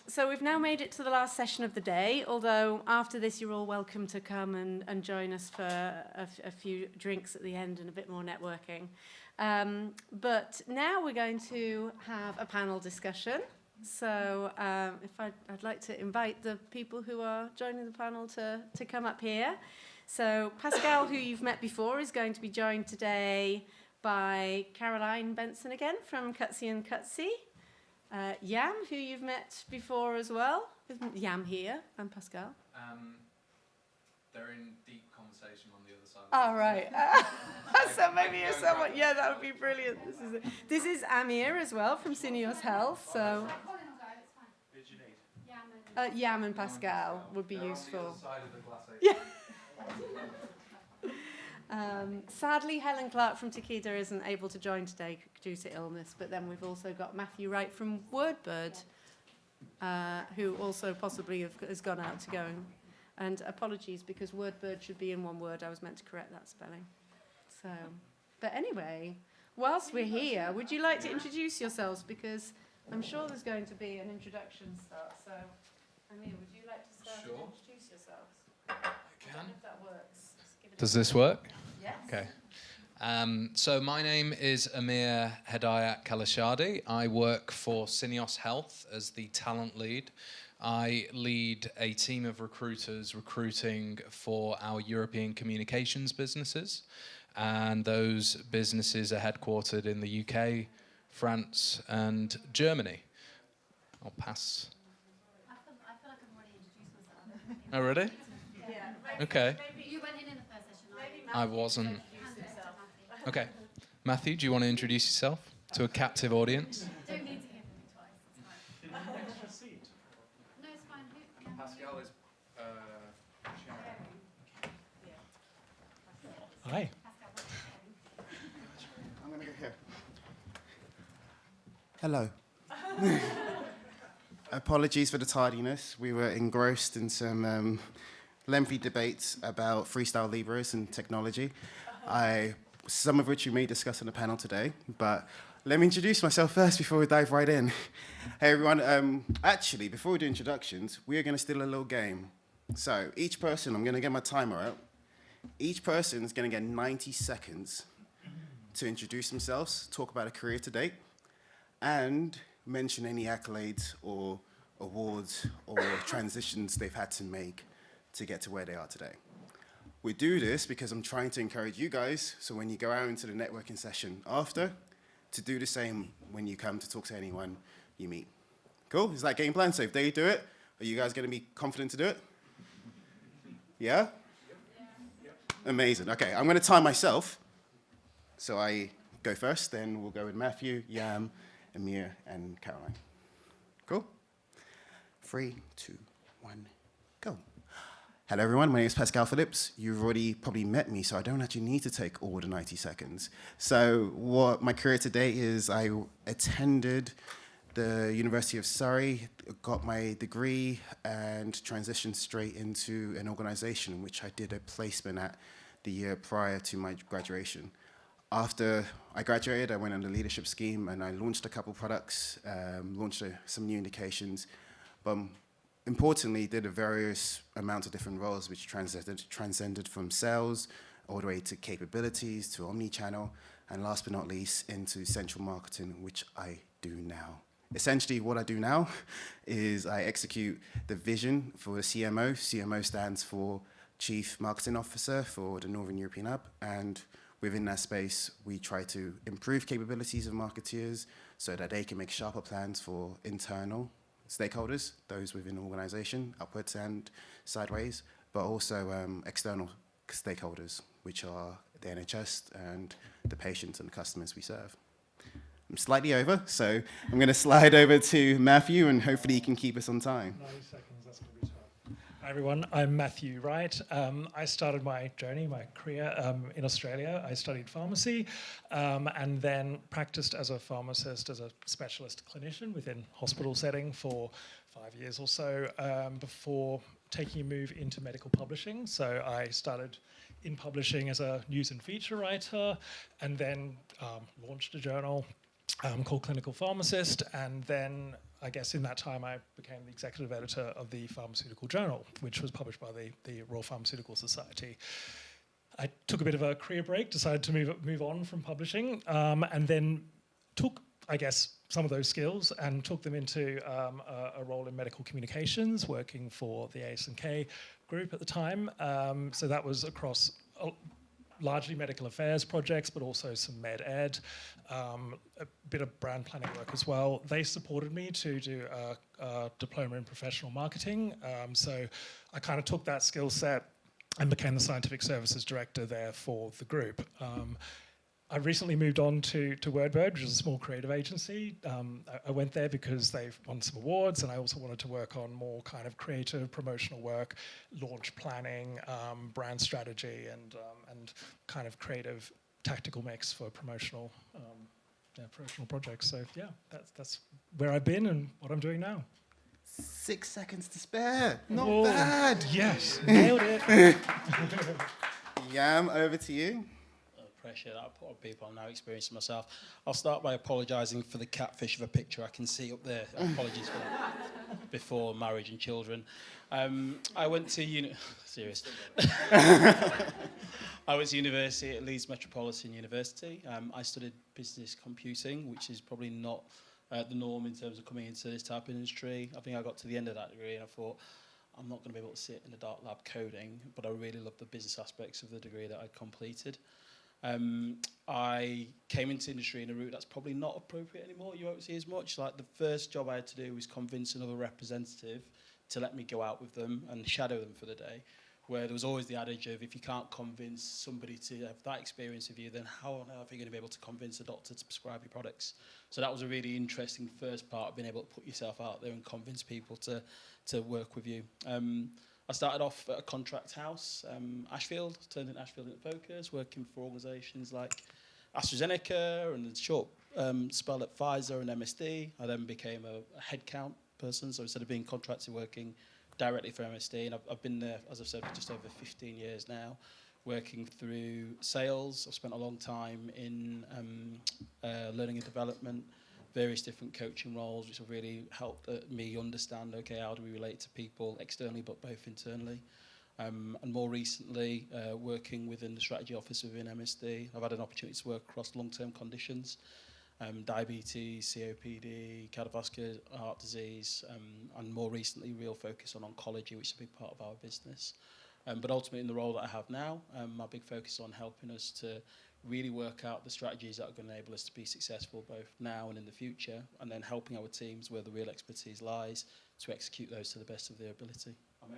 So we've now made it to the last session of the day, although after this you're all welcome to come and join us for a few drinks at the end and a bit more networking. But now we're going to have a panel discussion. So I'd like to invite the people who are joining the panel to come up here. So Pascal, who you've met before, is going to be joined today by Caroline Benson again from Cutsy and Cutsy. Yam, who you've met before as well. Isn't Yam here? And Pascal? They're in deep conversation on the other side. Oh, right. So maybe you're someone... Yeah, that would be brilliant. This is Amir as well from Syneos Health. So Yam and Pascal would be useful. On the other side of the glass. Yeah. Sadly, Helen Clark from Takeda isn't able to join today due to illness, but then we've also got Matthew Wright from Wordbird, who also possibly has gone out to go and apologies because Wordbird should be in one word. I was meant to correct that spelling. So, but anyway, whilst we're here, would you like to introduce yourselves? Because I'm sure there's going to be an introduction start. So, Amir, would you like to start and introduce yourselves? I can. I don't know if that works. Does this work? Yes. Okay. So my name is Amir Hedayat Kalashadi. I work for Syneos Health as the talent lead. I lead a team of recruiters recruiting for our European communications businesses. And those businesses are headquartered in the UK, France, and Germany. I'll pass. I feel like I've already introduced myself. Oh, really? Yeah. Okay. You went in the first session. I wasn't. Okay. Matthew, do you want to introduce yourself to a captive audience? Don't need to hear from me twice. It's fine. No, it's fine. Pascal is Hi. I'm going to go here. Hello. Apologies for the tardiness. We were engrossed in some lengthy debates about freestyle libras and technology, some of which we may discuss on the panel today. But let me introduce myself first before we dive right in. Hey, everyone. Actually, before we do introductions, we are going to steal a little game. So each person, I'm going to get my timer out. Each person is going to get 90 seconds to introduce themselves, talk about a career to date, and mention any accolades or awards or transitions they've had to make to get to where they are today. We do this because I'm trying to encourage you guys, so when you go out into the networking session after, to do the same when you come to talk to anyone you meet. Cool? Is that game plan? So if they do it, are you guys going to be confident to do it? Yeah? Amazing. Okay, I'm going to time myself. So I go first, then we'll go with Matthew, Yam, Amir, and Caroline. Cool? 3, 2, 1, go. Hello, everyone. My name is Pascal Phillips. You've already probably met me, so I don't actually need to take all the 90 seconds. So what my career today is, I attended the University of Surrey, got my degree, and transitioned straight into an organization in which I did a placement at the year prior to my graduation. After I graduated, I went on the leadership scheme, and I launched a couple products, launched some new indications, but importantly, did a various amounts of different roles, which transcended from sales all the way to capabilities, to omni-channel, and last but not least, into central marketing, which I do now. Essentially, what I do now is I execute the vision for the CMO. CMO stands for Chief Marketing Officer for the Northern European Hub, and within that space, we try to improve capabilities of marketeers so that they can make sharper plans for internal stakeholders, those within the organization, upwards and sideways, but also external stakeholders, which are the NHS and the patients and the customers we serve. I'm slightly over, so I'm going to slide over to Matthew, and hopefully he can keep us on time. 90 seconds, that's going to be tough. Hi, everyone. I'm Matthew Wright. I started my journey, my career in Australia. I studied pharmacy and then practiced as a pharmacist, as a specialist clinician within hospital setting for 5 years or so before taking a move into medical publishing. So I started in publishing as a news and feature writer, and then launched a journal called Clinical Pharmacist, and then I guess in that time I became the executive editor of the Pharmaceutical Journal, which was published by the Royal Pharmaceutical Society. I took a bit of a career break, decided to move on from publishing, and then took, I guess, some of those skills and took them into a role in medical communications, working for the AS&K group at the time. So that was across largely medical affairs projects, but also some med ed, a bit of brand planning work as well. They supported me to do a diploma in professional marketing. So I kind of took that skill set and became the scientific services director there for the group. I recently moved on to Wordbird, which is a small creative agency. I went there because they've won some awards, and I also wanted to work on more kind of creative promotional work, launch planning, brand strategy, and kind of creative tactical mix for promotional projects. So yeah, that's where I've been and what I'm doing now. 6 seconds to spare. Not Oh, bad. Yes, nailed it. Yam, over to you. Pressure that I put on people I'm now experiencing myself. I'll start by apologising for the catfish of a picture I can see up there. Apologies for that. Before marriage and children. I went to serious. I went to university at Leeds Metropolitan University. I studied business computing, which is probably not the norm in terms of coming into this type of industry. I think I got to the end of that degree and I thought, I'm not going to be able to sit in a dark lab coding, but I really loved the business aspects of the degree that I'd completed. I came into industry in a route that's probably not appropriate anymore. You won't see as much. Like the first job I had to do was convince another representative to let me go out with them and shadow them for the day, where there was always the adage of if you can't convince somebody to have that experience of you, then how on earth are you going to be able to convince a doctor to prescribe your products? So that was a really interesting first part of being able to put yourself out there and convince people to work with you. I started off at a contract house, Ashfield, turned in Ashfield into Focus, working for organisations like AstraZeneca and a short spell at Pfizer and MSD. I then became a headcount person, so instead of being contracted, working directly for MSD, and I've been there, as I've said, for just over 15 years now, working through sales. I've spent a long time in learning and development, various different coaching roles, which have really helped me understand, okay, how do we relate to people externally, but both internally. And more recently, working within the strategy office within MSD. I've had an opportunity to work across long-term conditions, diabetes, COPD, cardiovascular heart disease, and more recently, real focus on oncology, which is a big part of our business. But ultimately, in the role that I have now, my big focus is on helping us to really work out the strategies that are going to enable us to be successful both now and in the future, and then helping our teams where the real expertise lies to execute those to the best of their ability. I'm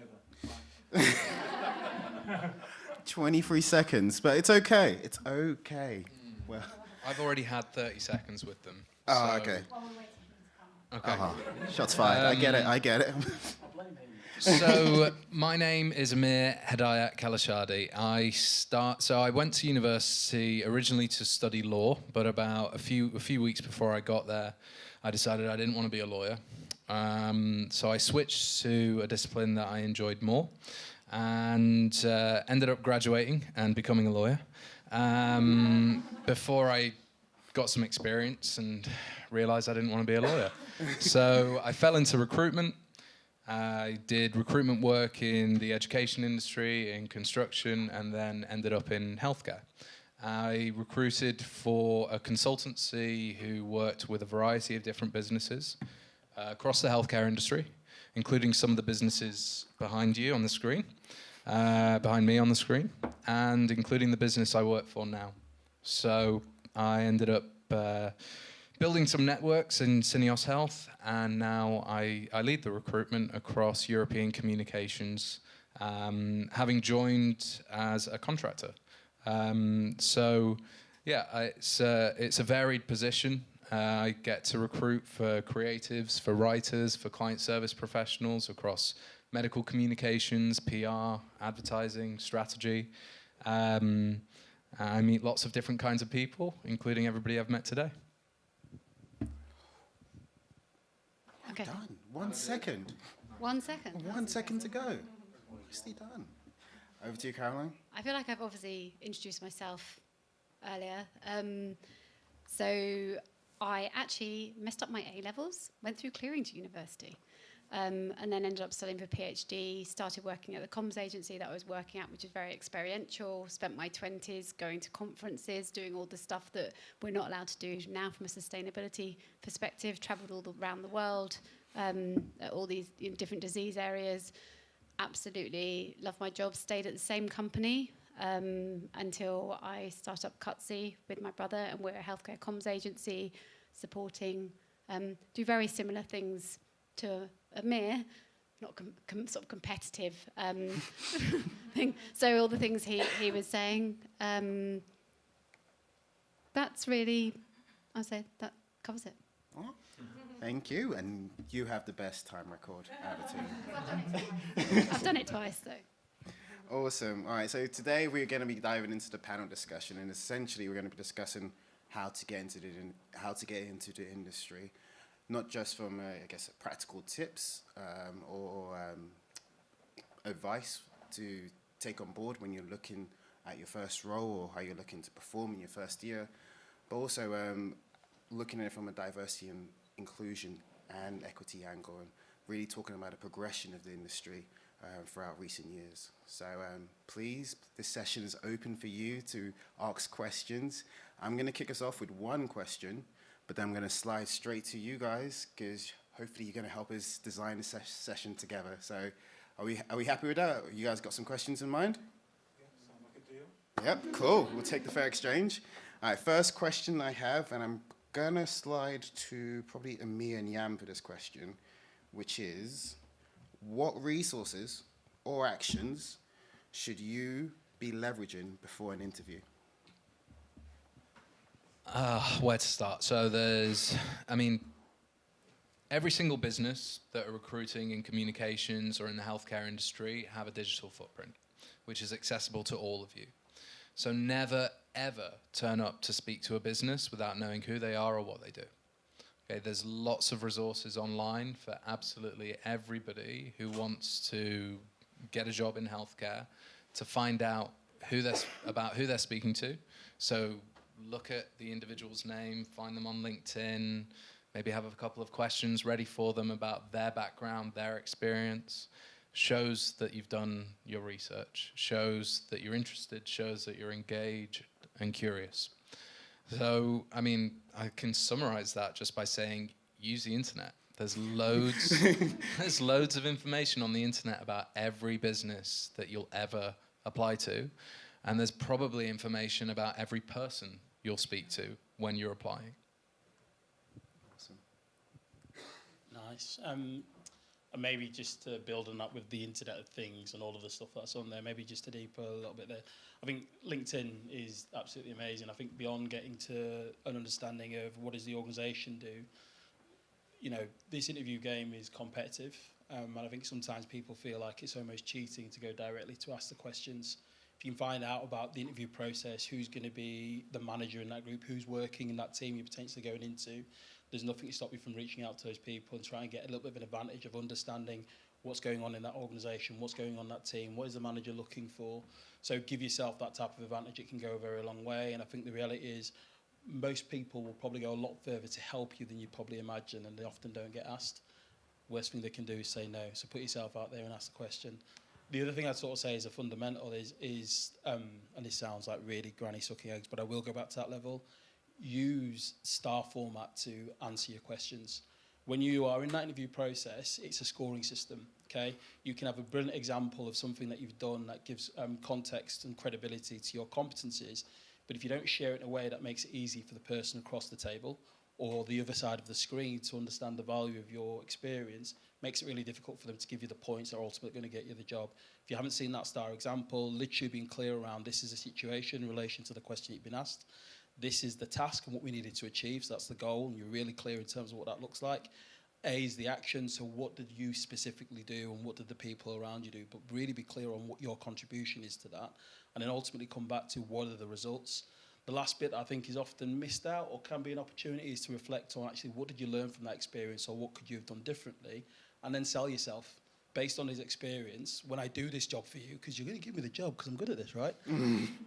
over. 23 seconds, but it's okay. It's okay. Well, I've already had 30 seconds with them. oh, so- okay. While we're waiting for him to come. Okay. Shots fired. I get it. So my name is Amir Hedayat Kalashadi. I went to university originally to study law, but about a few weeks before I got there, I decided I didn't want to be a lawyer. So I switched to a discipline that I enjoyed more, and ended up graduating and becoming a lawyer. Before I got some experience and realised I didn't want to be a lawyer, so I fell into recruitment. I did recruitment work in the education industry, in construction, and then ended up in healthcare. I recruited for a consultancy who worked with a variety of different businesses across the healthcare industry, including some of the businesses behind you on the screen, behind me on the screen, and including the business I work for now. So I ended up building some networks in Syneos Health, and now I lead the recruitment across European communications, having joined as a contractor. So, yeah, it's a varied position. I get to recruit for creatives, for writers, for client service professionals across medical communications, PR, advertising, strategy. I meet lots of different kinds of people, including everybody I've met today. Okay. Done. 1 second. 1 second. 1 second to go. Nicely done. Over to you, Caroline. I feel like I've obviously introduced myself earlier. So I actually messed up my A-levels, went through clearing to university, and then ended up studying for PhD, started working at the comms agency that I was working at, which is very experiential, spent my 20s going to conferences, doing all the stuff that we're not allowed to do now from a sustainability perspective, travelled all around the world, all these different disease areas. Absolutely loved my job, stayed at the same company until I started up Cutsy with my brother, and we're a healthcare comms agency supporting, do very similar things to Amir, not sort of competitive thing. So all the things he was saying, that's really, I say that covers it. Oh, thank you, and you have the best time record out of the team. I've done it twice, though. Awesome. All right, so today we're going to be diving into the panel discussion, and essentially we're going to be discussing how to get into the industry, not just from I guess practical tips or advice to take on board when you're looking at your first role or how you're looking to perform in your first year, but also looking at it from a diversity and inclusion and equity angle, and really talking about the progression of the industry throughout recent years. So please, this session is open for you to ask questions. I'm going to kick us off with one question, but then I'm going to slide straight to you guys, because hopefully you're going to help us design the session together. So are we happy with that? You guys got some questions in mind? Yeah, sound like a deal. Yep, cool. We'll take the fair exchange. All right, first question I have, and I'm going to slide to probably Amir and Nyambe for this question, which is, what resources or actions should you be leveraging before an interview? Where to start? So every single business that are recruiting in communications or in the healthcare industry have a digital footprint, which is accessible to all of you. So never, ever turn up to speak to a business without knowing who they are or what they do. Okay, there's lots of resources online for absolutely everybody who wants to get a job in healthcare to find out who they're speaking to. So look at the individual's name, find them on LinkedIn, maybe have a couple of questions ready for them about their background, their experience. Shows that you've done your research, shows that you're interested, shows that you're engaged and curious. So, I can summarize that just by saying, use the internet. There's loads of information on the internet about every business that you'll ever apply to. And there's probably information about every person you'll speak to when you're applying. Awesome. Nice. And maybe just to build on that with the Internet of Things and all of the stuff that's on there, maybe just to deeper a little bit there. I think LinkedIn is absolutely amazing. I think beyond getting to an understanding of what does the organisation do, this interview game is competitive. And I think sometimes people feel like it's almost cheating to go directly to ask the questions. If you can find out about the interview process, who's going to be the manager in that group, who's working in that team you're potentially going into, there's nothing to stop you from reaching out to those people and trying to get a little bit of an advantage of understanding what's going on in that organisation, what's going on in that team, what is the manager looking for. So give yourself that type of advantage. It can go a very long way. And I think the reality is most people will probably go a lot further to help you than you probably imagine, and they often don't get asked. Worst thing they can do is say no. So put yourself out there and ask the question. The other thing I'd sort of say is a fundamental is and this sounds like really granny sucking eggs, but I will go back to that level. Use star format to answer your questions. When you are in that interview process, it's a scoring system, okay? You can have a brilliant example of something that you've done that gives context and credibility to your competencies, but if you don't share it in a way that makes it easy for the person across the table or the other side of the screen to understand the value of your experience, makes it really difficult for them to give you the points that are ultimately going to get you the job. If you haven't seen that star example, literally being clear around this is a situation in relation to the question you've been asked. This is the task and what we needed to achieve, so that's the goal, and you're really clear in terms of what that looks like. A is the action, so what did you specifically do and what did the people around you do, but really be clear on what your contribution is to that, and then ultimately come back to what are the results. The last bit that I think is often missed out or can be an opportunity is to reflect on actually what did you learn from that experience or what could you have done differently, and then sell yourself. based on his experience, when I do this job for you, because you're going to give me the job because I'm good at this, right?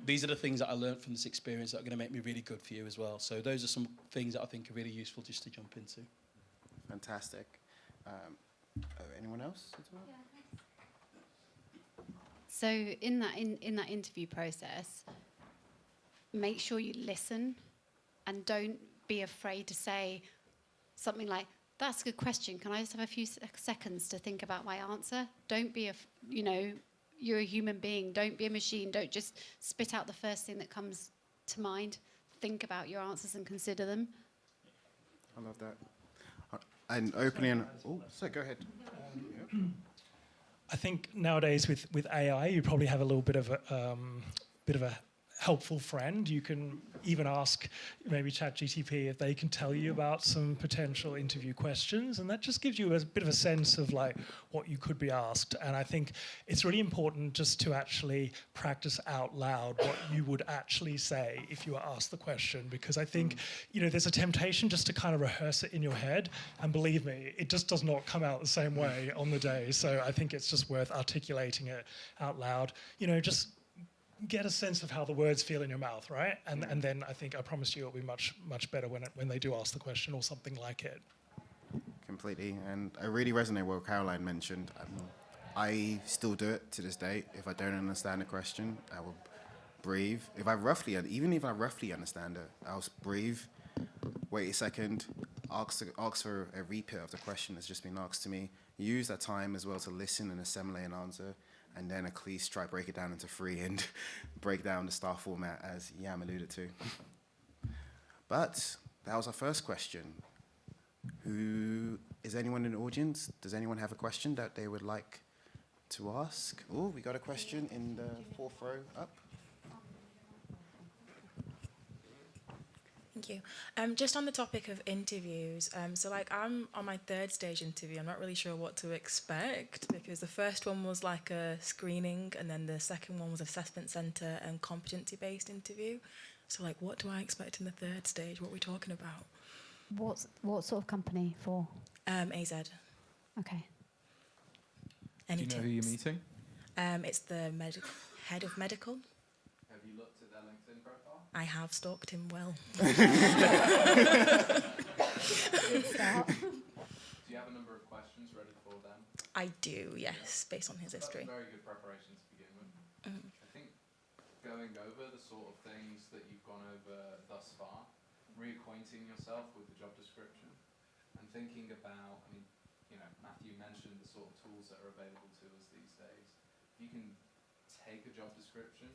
These are the things that I learned from this experience that are going to make me really good for you as well. So those are some things that I think are really useful just to jump into. Fantastic. Anyone else as well? So in that interview process, make sure you listen and don't be afraid to say something like, "That's a good question. Can I just have a few seconds to think about my answer?" Don't be you're a human being. Don't be a machine. Don't just spit out the first thing that comes to mind. Think about your answers and consider them. I love that. And opening. Oh, so go ahead. I think nowadays with AI, you probably have a little bit of a helpful friend. You can even ask maybe ChatGPT if they can tell you about some potential interview questions, and that just gives you a bit of a sense of like what you could be asked. And I think it's really important just to actually practice out loud what you would actually say if you were asked the question, because I think there's a temptation just to kind of rehearse it in your head, and believe me, it just does not come out the same way on the day. So I think it's just worth articulating it out loud. Just get a sense of how the words feel in your mouth, right? And then I promise you it'll be much, much better when they do ask the question or something like it. Completely. And I really resonate with what Caroline mentioned. I still do it to this day. If I don't understand a question, I will breathe. Even if I roughly understand it, I'll breathe, wait a second, ask for a repeat of the question that's just been asked to me. Use that time as well to listen and assimilate an answer. And then at least try to break it down into 3 and break down the star format, as Yam alluded to. But that was our first question. Is anyone in the audience? Does anyone have a question that they would like to ask? Oh, we got a question in the 4th row up. Thank you. Just on the topic of interviews, so like I'm on my 3rd stage interview. I'm not really sure what to expect, because the first one was like a screening, and then the second one was assessment centre and competency-based interview. So like, what do I expect in the 3rd stage? What are we talking about? What sort of company for? AZ. Okay. Do you know who you're meeting? It's the head of medical. Have you looked at their LinkedIn profile? I have stalked him well. Do you have a number of questions ready for them? I do, yes, based on his history. That's a very good preparation to begin with. I think going over the sort of things that you've gone over thus far, reacquainting yourself with the job description, and thinking about, Matthew mentioned the sort of tools that are available to us these days. You can take a job description,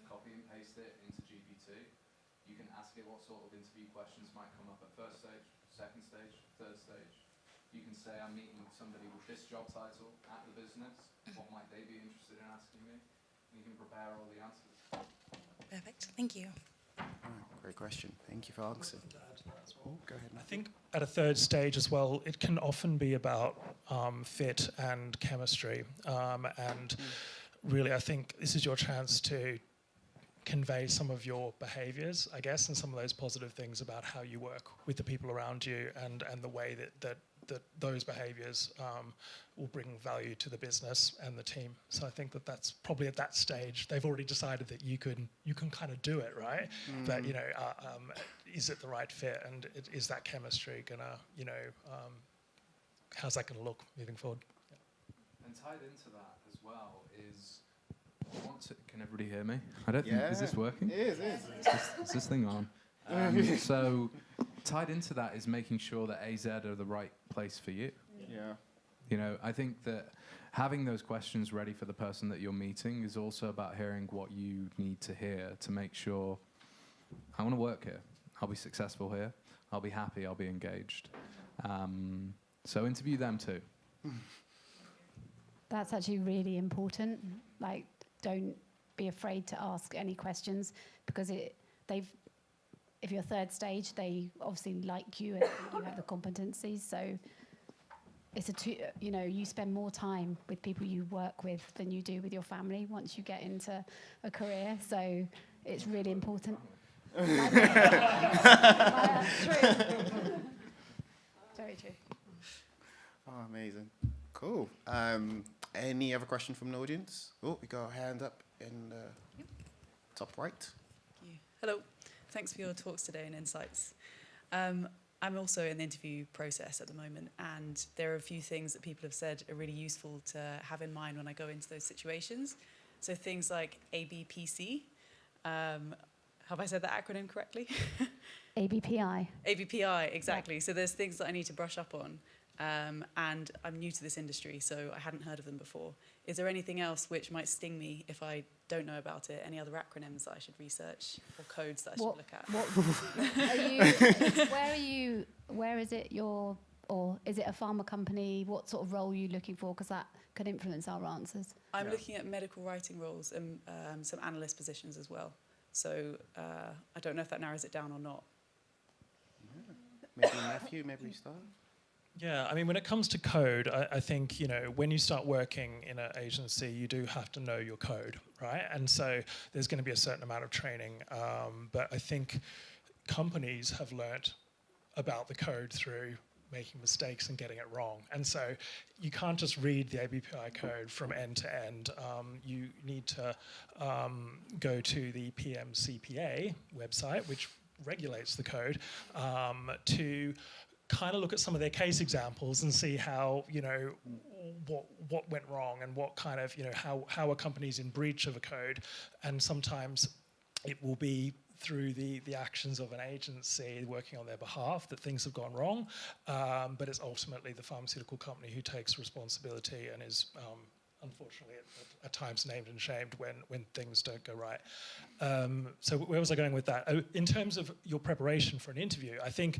copy and paste it into GPT. You can ask it what sort of interview questions might come up at 1st stage, 2nd stage, 3rd stage. You can say, I'm meeting somebody with this job title at the business. What might they be interested in asking me? And you can prepare all the answers. Perfect, thank you. Great question. Thank you for answering. Oh, go ahead. I think at a 3rd stage as well, it can often be about fit and chemistry. And really, I think this is your chance to convey some of your behaviours, I guess, and some of those positive things about how you work with the people around you, and the way that those behaviours will bring value to the business and the team. So I think that's probably at that stage they've already decided that you can kind of do it, right? But is it the right fit, and is that chemistry gonna, how's that gonna look moving forward? Yeah. And tied into that as well is, can everybody hear me? I don't think, is this working? It is. Is this thing on? So tied into that is making sure that AZ are the right place for you. Yeah. I think that having those questions ready for the person that you're meeting is also about hearing what you need to hear to make sure, I want to work here, I'll be successful here, I'll be happy, I'll be engaged. So interview them too. That's actually really important. Like, don't be afraid to ask any questions, because if you're 3rd stage, they obviously like you and you have the competencies. So it's you spend more time with people you work with than you do with your family once you get into a career. So it's really important. True. Very true. Oh, amazing. Cool. Any other question from the audience? Oh, we got a hand up in the top right. Thank you. Hello. Thanks for your talks today and insights. I'm also in the interview process at the moment, and there are a few things that people have said are really useful to have in mind when I go into those situations. So things like ABPC. Have I said that acronym correctly? ABPI. ABPI, exactly. So there's things that I need to brush up on. And I'm new to this industry, so I hadn't heard of them before. Is there anything else which might sting me if I don't know about it? Any other acronyms that I should research or codes that I should look at? Where is it or is it a pharma company? What sort of role are you looking for? Because that could influence our answers. I'm looking at medical writing roles and some analyst positions as well. So I don't know if that narrows it down or not. Yeah. Maybe Matthew, maybe we start. Yeah, I mean, when it comes to code, I think, when you start working in an agency, you do have to know your code, right? And so there's going to be a certain amount of training. But I think companies have learnt about the code through making mistakes and getting it wrong. And so you can't just read the ABPI code from end to end. You need to go to the PMCPA website, which regulates the code, to kind of look at some of their case examples and see how, what went wrong and what kind of, how a company's in breach of a code. And sometimes it will be through the actions of an agency working on their behalf that things have gone wrong. But it's ultimately the pharmaceutical company who takes responsibility and is unfortunately at times named and shamed when things don't go right. So where was I going with that? In terms of your preparation for an interview, I think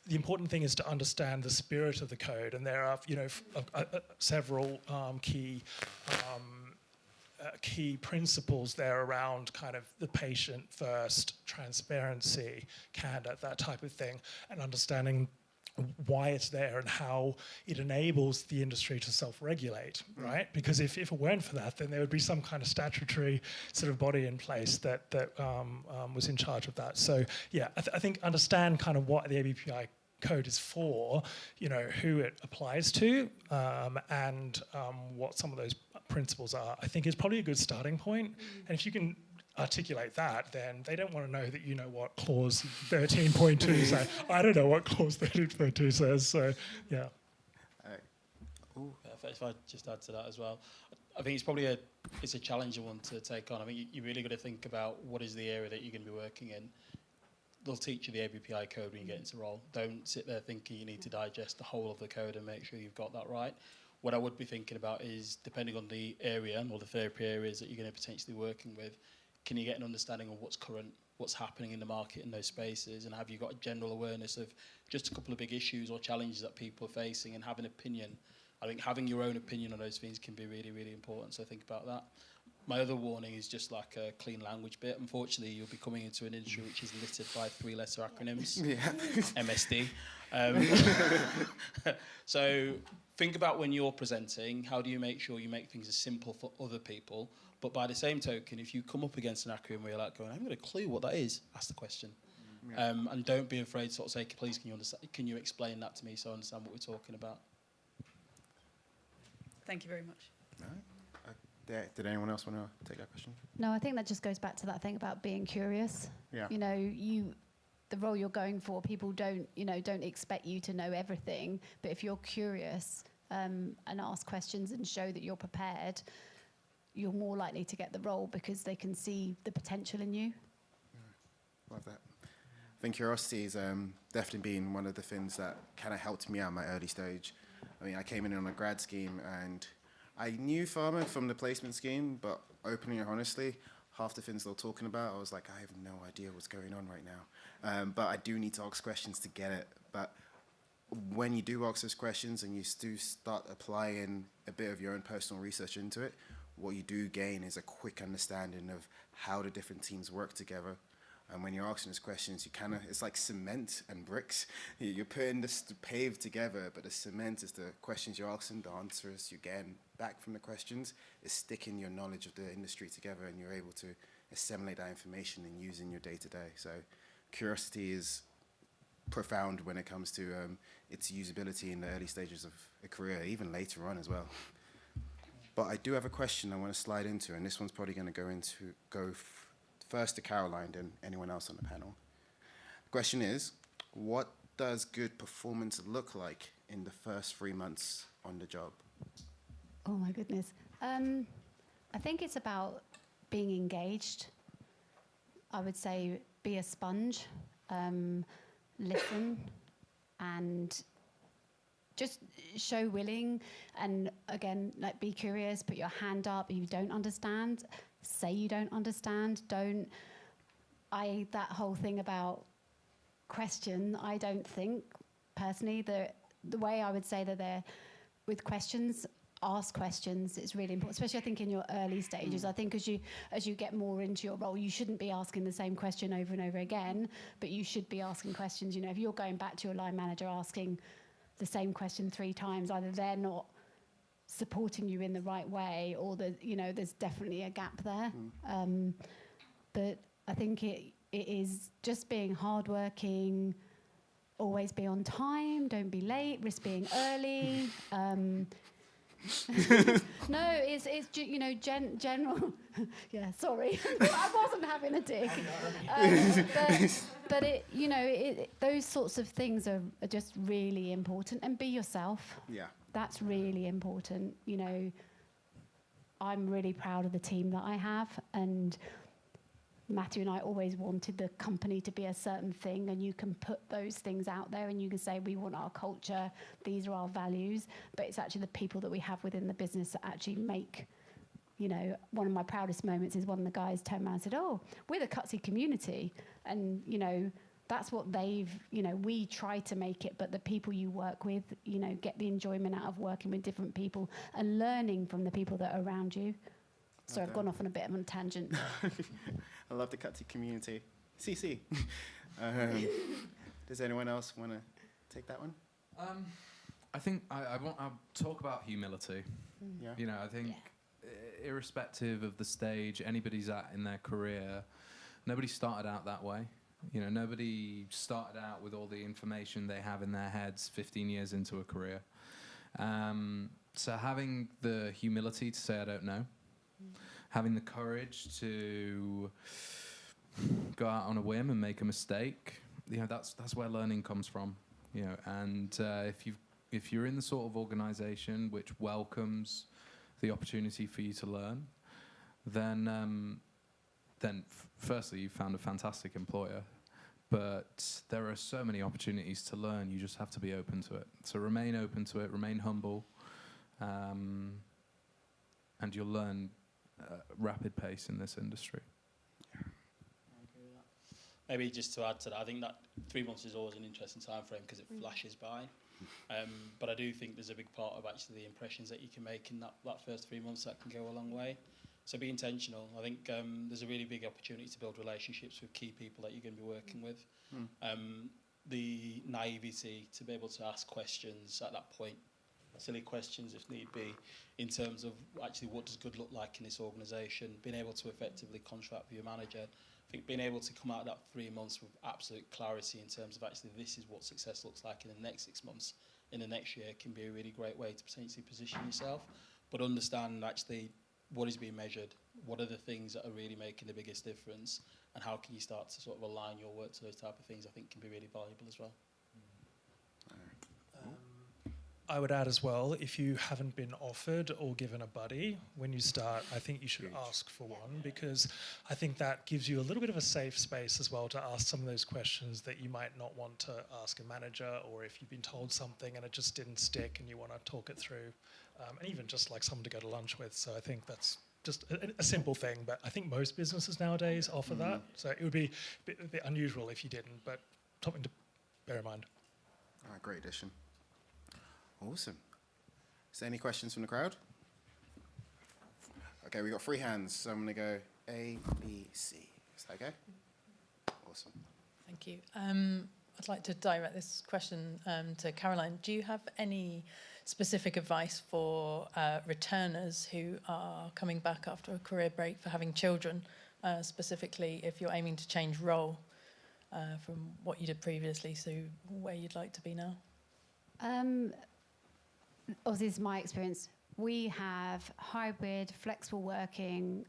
the important thing is to understand the spirit of the code, and there are several key principles there around kind of the patient first, transparency, candor, that type of thing, and understanding why it's there and how it enables the industry to self-regulate, right? Because if it weren't for that, then there would be some kind of statutory sort of body in place that was in charge of that. So yeah, I think understand kind of what the ABPI code is for, who it applies to, and what some of those principles are, I think is probably a good starting point. And if you can articulate that, then they don't want to know that you know what clause 13.2 says. I don't know what clause 13.2 says, so yeah. If I just add to that as well, I think it's probably a challenging one to take on. I think you really got to think about what is the area that you're going to be working in. They'll teach you the ABPI code when you get into role. Don't sit there thinking you need to digest the whole of the code and make sure you've got that right. What I would be thinking about is, depending on the area or the therapy areas that you're going to potentially working with, can you get an understanding of what's current, what's happening in the market in those spaces, and have you got a general awareness of just a couple of big issues or challenges that people are facing, and have an opinion. I think having your own opinion on those things can be really, really important, so think about that. My other warning is just like a clean language bit. Unfortunately, you'll be coming into an industry which is littered by 3-letter acronyms, MSD. So think about when you're presenting, how do you make sure you make things as simple for other people? But by the same token, if you come up against an acronym where you're like going, I haven't got a clue what that is, ask the question. And don't be afraid to sort of say, please, can you explain that to me so I understand what we're talking about? Thank you very much. No? Did anyone else want to take that question? No, I think that just goes back to that thing about being curious. Yeah. The role you're going for, people don't expect you to know everything, but if you're curious and ask questions and show that you're prepared, you're more likely to get the role because they can see the potential in you. Love that. I think curiosity is definitely been one of the things that kind of helped me out in my early stage. I mean, I came in on a grad scheme and I knew pharma from the placement scheme, but openly and honestly, half the things they're talking about, I was like, I have no idea what's going on right now. But I do need to ask questions to get it. But when you do ask those questions and you do start applying a bit of your own personal research into it, what you do gain is a quick understanding of how the different teams work together. And when you're asking those questions, it's like cement and bricks. You're putting this pave together, but the cement is the questions you're asking, the answers you're getting back from the questions, is sticking your knowledge of the industry together, and you're able to assimilate that information and use in your day-to-day. So curiosity is profound when it comes to its usability in the early stages of a career, even later on as well. But I do have a question I want to slide into, and this one's probably going to go first to Caroline, then anyone else on the panel. The question is, what does good performance look like in the first 3 months on the job? Oh my goodness. I think it's about being engaged. I would say be a sponge, listen, and just show willing. And again, like, be curious, put your hand up. If you don't understand, say you don't understand. That whole thing about question, I don't think personally the way I would say that they're with questions, ask questions. It's really important, especially I think in your early stages. I think as you get more into your role, you shouldn't be asking the same question over and over again, but you should be asking questions. If you're going back to your line manager asking the same question 3 times, either they're not supporting you in the right way, or there's definitely a gap there. But I think it is just being hardworking, always be on time, don't be late, risk being early. No, it's general. Yeah, sorry, I wasn't having a dig. But those sorts of things are just really important. And be yourself. Yeah. That's really important. I'm really proud of the team that I have, and Matthew and I always wanted the company to be a certain thing, and you can put those things out there and you can say, we want our culture, these are our values, but it's actually the people that we have within the business that actually make, one of my proudest moments is one of the guys turned around and said, oh, we're the Cutsy community. And, that's what we try to make it, but the people you work with, get the enjoyment out of working with different people and learning from the people that are around you. So I've gone off on a bit of a tangent. I love the Cutsy community. CC. Does anyone else want to take that one? I think I'll talk about humility. Yeah. I think irrespective of the stage anybody's at in their career, nobody started out that way. Nobody started out with all the information they have in their heads 15 years into a career. So having the humility to say I don't know, having the courage to go out on a whim and make a mistake, that's where learning comes from. And if you're in the sort of organisation which welcomes the opportunity for you to learn, then firstly you found a fantastic employer. But there are so many opportunities to learn. You just have to be open to it. So remain open to it. Remain humble, and you'll learn rapid pace in this industry. Maybe just to add to that, I think that 3 months is always an interesting time frame because it flashes by. But I do think there's a big part of actually the impressions that you can make in that first 3 months that can go a long way. So be intentional. I think there's a really big opportunity to build relationships with key people that you're going to be working with. The naivety to be able to ask questions at that point, silly questions if need be, in terms of actually what does good look like in this organisation, being able to effectively contract with your manager. I think being able to come out of that 3 months with absolute clarity in terms of actually this is what success looks like in the next 6 months, in the next year, can be a really great way to potentially position yourself. But understand actually what is being measured, what are the things that are really making the biggest difference, and how can you start to sort of align your work to those type of things, I think can be really valuable as well. I would add as well, if you haven't been offered or given a buddy when you start, I think you should ask for one, because I think that gives you a little bit of a safe space as well to ask some of those questions that you might not want to ask a manager, or if you've been told something and it just didn't stick and you want to talk it through, and even just like someone to go to lunch with. So I think that's just a simple thing, but I think most businesses nowadays offer that. So it would be a bit unusual if you didn't, but something to bear in mind. Great addition. Awesome. Is there any questions from the crowd? Okay, we got 3 hands, so I'm going to go A, B, C. Is that okay? Awesome. Thank you. I'd like to direct this question to Caroline. Do you have any specific advice for returners who are coming back after a career break for having children, specifically if you're aiming to change role from what you did previously, so where you'd like to be now? Obviously, this is my experience. we have hybrid, flexible working.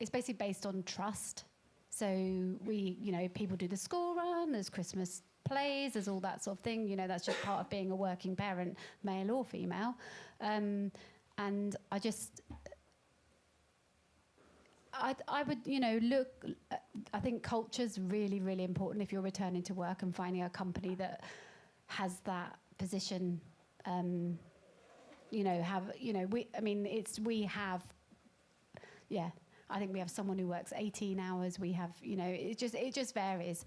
It's basically based on trust. So people do the school run, there's Christmas plays, there's all that sort of thing. That's just part of being a working parent, male or female. And I would, look. I think culture's really, really important if you're returning to work and finding a company that has that position. I think we have someone who works 18 hours. We have, it just varies.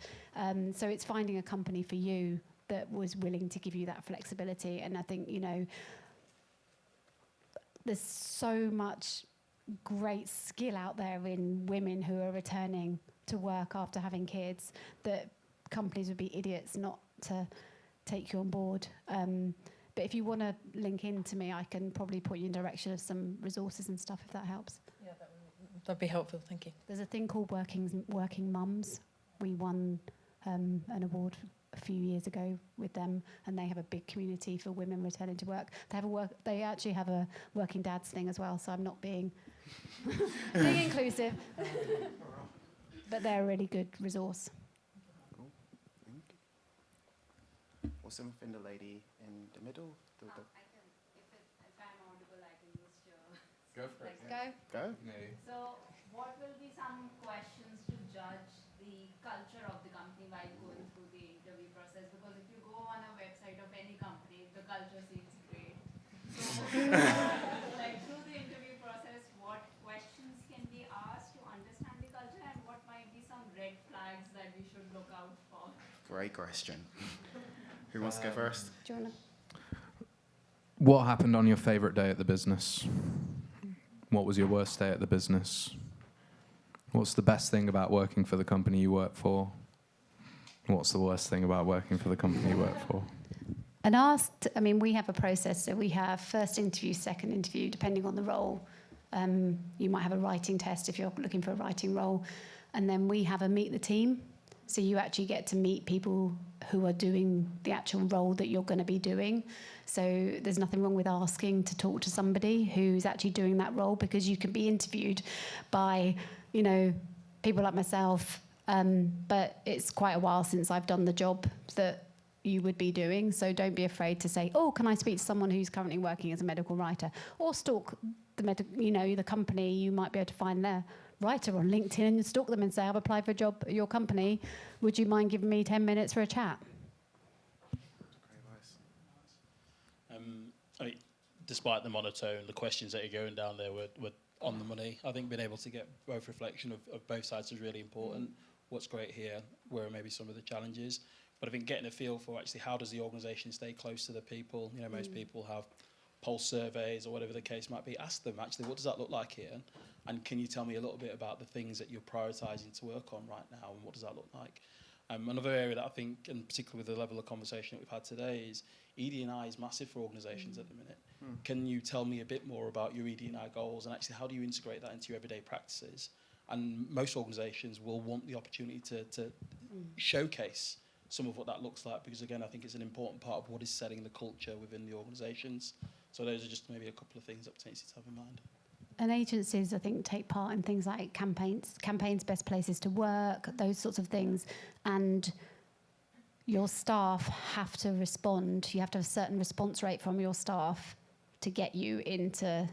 So it's finding a company for you that was willing to give you that flexibility. And I think, there's so much great skill out there in women who are returning to work after having kids that companies would be idiots not to take you on board. But if you want to link in to me, I can probably point you in direction of some resources and stuff, if that helps. Yeah, that'd be helpful. Thank you. There's a thing called Working Mums. We won an award a few years ago with them, and they have a big community for women returning to work. They actually have a working dads thing as well. So I'm not being inclusive, but they're a really good resource. Cool. Thank you. Awesome. And the lady in the middle. I can, if I'm audible, I can use your. Go for it. Let's go. Go. Yeah. So, what will be some questions to judge the culture of the company while going through the interview process? Because if you go on a website of any company, the culture seems great. So, through the interview process, what questions can be asked to understand the culture, and what might be some red flags that we should look out for? Great question. Who wants to go first? Do you want to? What happened on your favourite day at the business? What was your worst day at the business? What's the best thing about working for the company you work for? What's the worst thing about working for the company you work for? And we have a process. So we have first interview, second interview, depending on the role. You might have a writing test if you're looking for a writing role. And then we have a meet the team. So you actually get to meet people who are doing the actual role that you're going to be doing. So there's nothing wrong with asking to talk to somebody who's actually doing that role, because you can be interviewed by, people like myself. But it's quite a while since I've done the job that you would be doing. So don't be afraid to say, oh, can I speak to someone who's currently working as a medical writer? Or stalk the company. You might be able to find their writer on LinkedIn and stalk them and say, I've applied for a job at your company. Would you mind giving me 10 minutes for a chat? Despite the monotone, the questions that are going down there were on the money. I think being able to get both reflection of both sides is really important. What's great here, where maybe some of the challenges, but I think getting a feel for actually how does the organisation stay close to the people. Most people have pulse surveys or whatever the case might be. Ask them actually, what does that look like here? And can you tell me a little bit about the things that you're prioritising to work on right now, and what does that look like? Another area that I think, and particularly with the level of conversation that we've had today, is ED&I is massive for organisations at the minute. Can you tell me a bit more about your ED&I goals, and actually how do you integrate that into your everyday practices? And most organisations will want the opportunity to showcase some of what that looks like, because again, I think it's an important part of what is setting the culture within the organisations. So those are just maybe a couple of things that potentially to have in mind. And agencies, I think, take part in things like campaigns, best places to work, those sorts of things. And your staff have to respond. You have to have a certain response rate from your staff to get you into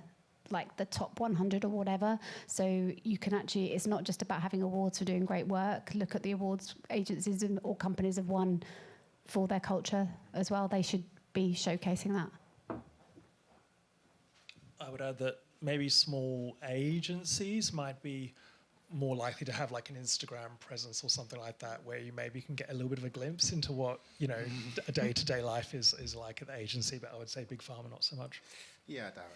like the top 100 or whatever. So you can actually, it's not just about having awards for doing great work. Look at the awards agencies or companies have won for their culture as well. They should be showcasing that. I would add that maybe small agencies might be more likely to have like an Instagram presence or something like that, where you maybe can get a little bit of a glimpse into what, a day-to-day life is like at the agency, but I would say big pharma, not so much. Yeah, I doubt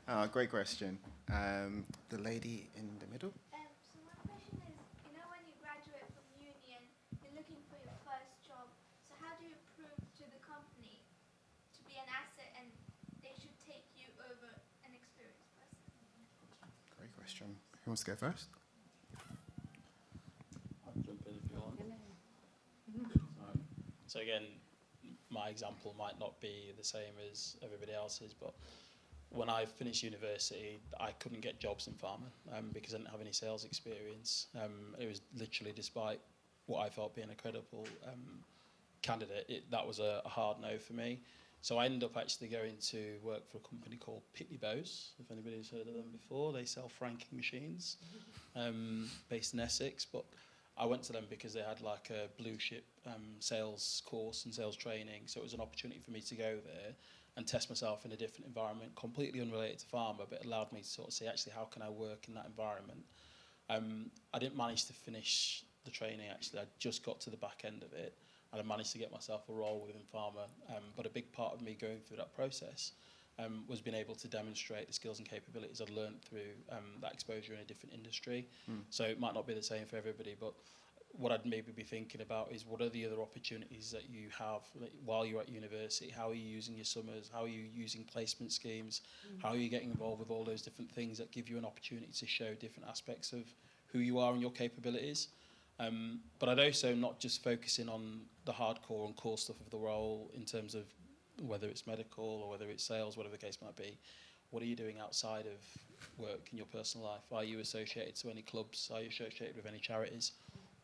it. Great question. The lady in the middle. So my question is, when you graduate from uni and you're looking for your first job, so how do you prove to the company to be an asset and they should take you over an experienced person? Great question. Who wants to go first? I'll jump in if you want. So again, my example might not be the same as everybody else's, but when I finished university, I couldn't get jobs in pharma because I didn't have any sales experience. It was literally, despite what I felt being a credible candidate, that was a hard no for me. So I ended up actually going to work for a company called Pitney Bowes, if anybody's heard of them before. They sell franking machines based in Essex, but I went to them because they had like a blue chip sales course and sales training, so it was an opportunity for me to go there and test myself in a different environment, completely unrelated to pharma, but it allowed me to sort of see actually how can I work in that environment. I didn't manage to finish the training actually, I just got to the back end of it, and I managed to get myself a role within pharma, but a big part of me going through that process was being able to demonstrate the skills and capabilities I'd learned through that exposure in a different industry. So it might not be the same for everybody, but what I'd maybe be thinking about is what are the other opportunities that you have while you're at university? How are you using your summers? How are you using placement schemes? How are you getting involved with all those different things that give you an opportunity to show different aspects of who you are and your capabilities? But I'd also not just focusing on the hardcore and core stuff of the role in terms of whether it's medical or whether it's sales, whatever the case might be. What are you doing outside of work in your personal life? Are you associated to any clubs? Are you associated with any charities?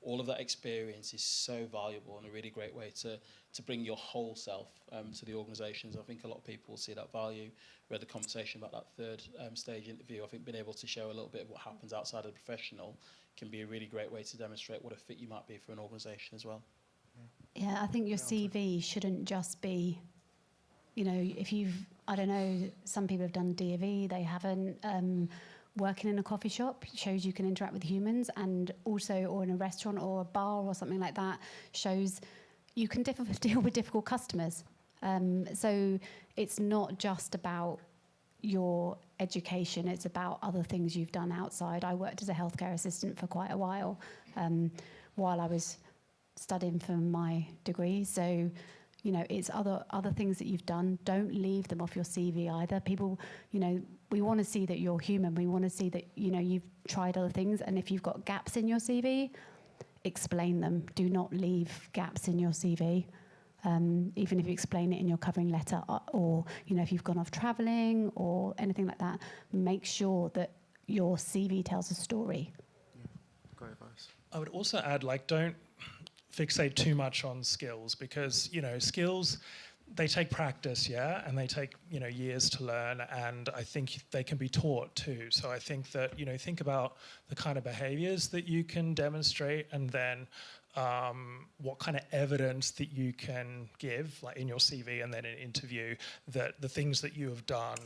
All of that experience is so valuable and a really great way to bring your whole self to the organisations. I think a lot of people will see that value. We had the conversation about that third stage interview. I think being able to show a little bit of what happens outside of the professional can be a really great way to demonstrate what a fit you might be for an organisation as well. Yeah, I think your CV shouldn't just be, if you've, I don't know, some people have done D&I, they haven't. Working in a coffee shop shows you can interact with humans, and also, or in a restaurant or a bar or something like that, shows you can deal with difficult customers. So it's not just about your education, it's about other things you've done outside. I worked as a healthcare assistant for quite a while I was studying for my degree. So, it's other things that you've done. Don't leave them off your CV either. People, we want to see that you're human. We want to see that, you've tried other things. And if you've got gaps in your CV, explain them. Do not leave gaps in your CV. Even if you explain it in your covering letter, or, if you've gone off traveling or anything like that, make sure that your CV tells a story. Yeah, great advice. I would also add, don't fixate too much on skills, because skills, they take practice, and they take years to learn, and I think they can be taught too. So I think that think about the kind of behaviors that you can demonstrate, and then what kind of evidence that you can give, like in your CV and then in an interview, that the things that you have done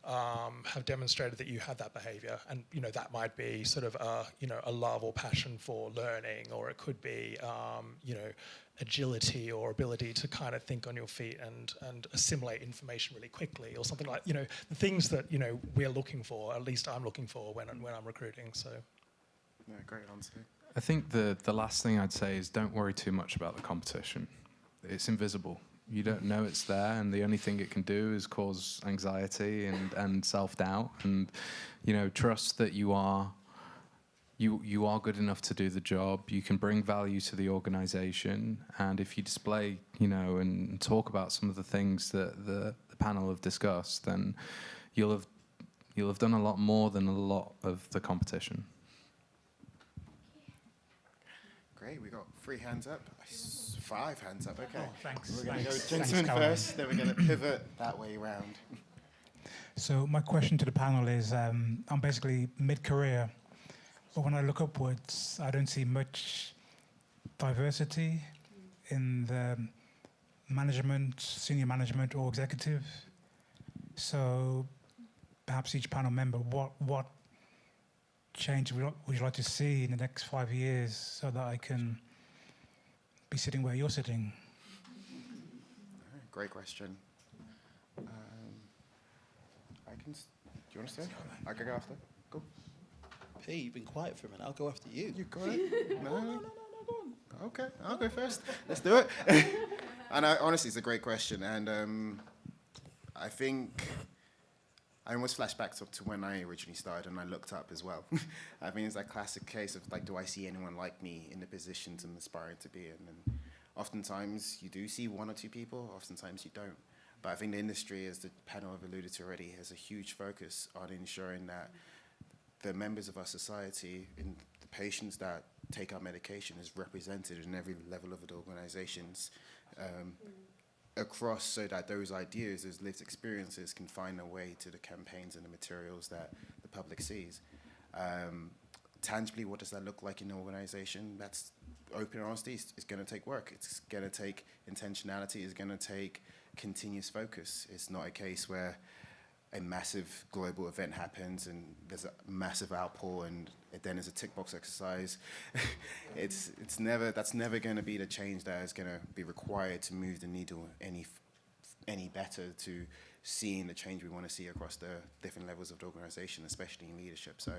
have demonstrated that you have that behavior. And that might be sort of a love or passion for learning, or it could be agility or ability to kind of think on your feet and assimilate information really quickly, or something like the things that we're looking for, at least I'm looking for when I'm recruiting. So yeah, great answer. I think the last thing I'd say is don't worry too much about the competition. It's invisible. You don't know it's there, and the only thing it can do is cause anxiety and self-doubt. And trust that you are good enough to do the job. You can bring value to the organisation, and if you display, and talk about some of the things that the panel have discussed, then you'll have done a lot more than a lot of the competition. Great, we got 3 hands up, 5 hands up, okay. Oh, thanks. We're going to go Thanks, gentlemen Caroline. first, then we're going to pivot that way round. So my question to the panel is, I'm basically mid-career, but when I look upwards, I don't see much diversity in the management, senior management or executive. So perhaps each panel member, what change would you like to see in the next 5 years so that I can be sitting where you're sitting? Great question. Do you want to say? I can go after. Go. P, you've been quiet for a minute. I'll go after you. You got it? No, go on. Okay, I'll go first. Let's do it. And honestly, it's a great question. And I think I almost flash back to when I originally started, and I looked up as well. I mean, it's that classic case of, do I see anyone like me in the positions I'm aspiring to be in? And oftentimes you do see one or two people, oftentimes you don't. But I think the industry, as the panel have alluded to already, has a huge focus on ensuring that the members of our society and the patients that take our medication is represented in every level of the organizations across, so that those ideas, those lived experiences can find their way to the campaigns and the materials that the public sees. Tangibly, what does that look like in the organization? That's open honesty. It's going to take work. It's going to take intentionality. It's going to take continuous focus. It's not a case where a massive global event happens and there's a massive outpour and then there's a tick box exercise. That's never going to be the change that is going to be required to move the needle any better to seeing the change we want to see across the different levels of the organization, especially in leadership. So